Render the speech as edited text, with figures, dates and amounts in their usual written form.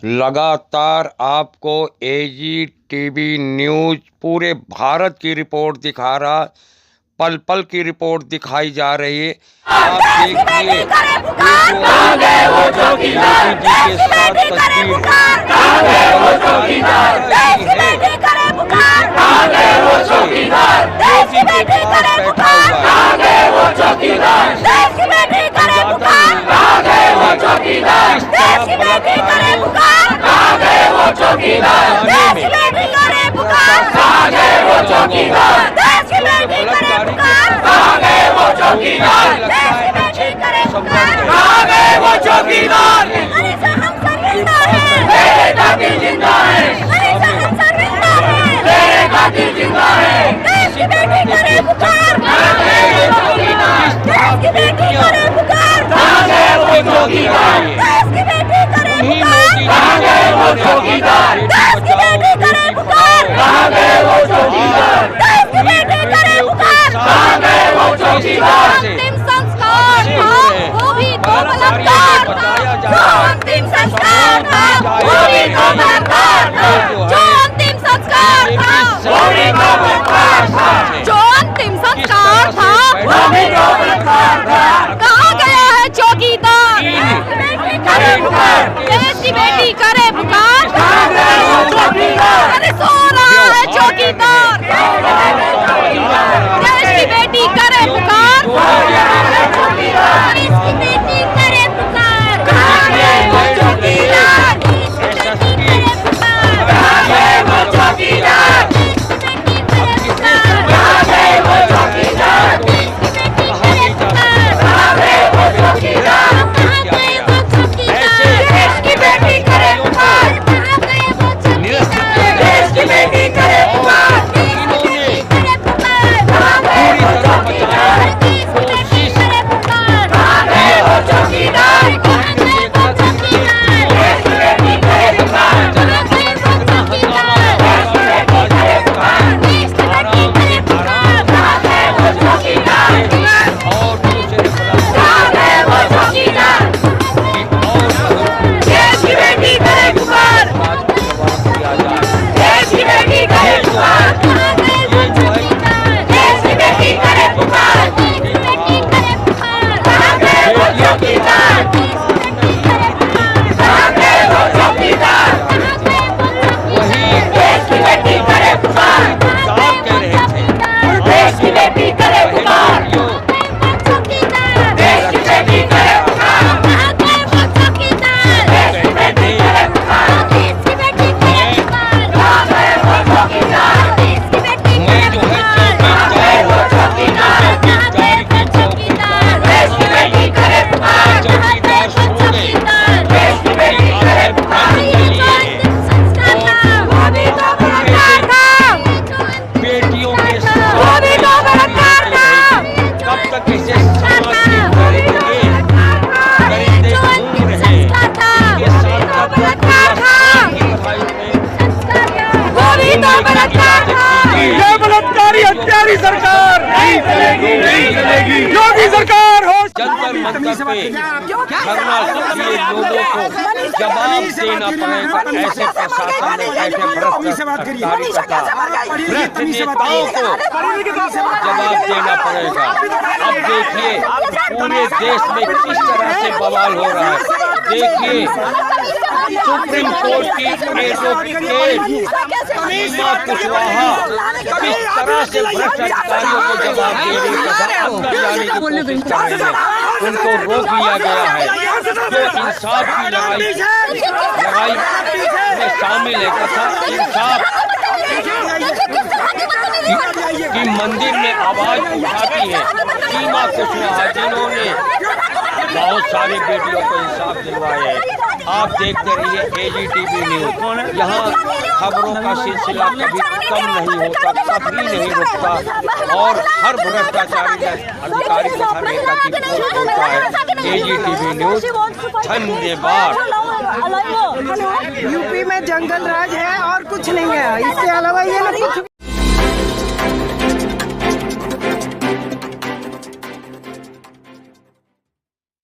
लगातार आपको एजीटीवी न्यूज पूरे भारत की रिपोर्ट दिखा रहा, पल पल की रिपोर्ट दिखाई जा रही है। आप देखिए मोदी जी के साथ तस्वीर कहाँ गया है चौकीदार? देश की बेटी करे पुकार, अरे सो रहा है चौकीदार। देश की बेटी करे पुकार, देश की बेटी करे पुकार, कहाँ गए वो चौकीदार? हत्यारी सरकार नहीं चलेगी, नहीं चलेगी। योगी सरकार हो। जंतर मंतर पे धरना किए लोगों को जवाब देना पड़ेगा। ऐसे प्रशासन में ऐसे भ्रष्ट नेताओं को जवाब देना पड़ेगा। अब देखिए पूरे देश में किस तरह से बवाल हो रहा है। देखिए सुप्रीम कोर्ट की एडवोकेट सीमा कुशवाहा किस तरह से भ्रष्ट अधिकारियों को जवाब दे रही है, अंदर जाने की कोशिश कर रही है। उनको रोक लिया गया है। जो इंसाफ की लड़ाई में शामिल है, तथा इंसाफ की मंदिर में आवाज उठाती है सीमा कुशवाहा, जिन्होंने बहुत सारी बेटियों को इंसाफ दिलवाए हैं। आप देखते रहिए एजीटीवी न्यूज। यहाँ खबरों का सिलसिला कभी कम नहीं होता, कभी नहीं रुकता, और हर भ्रष्टाचारी अधिकारी तथा नेता की पोस्ट होता है एजीटीवी न्यूज। धन्यवाद। यूपी में जंगल राज है और कुछ नहीं है, इसके अलावा ये कुछ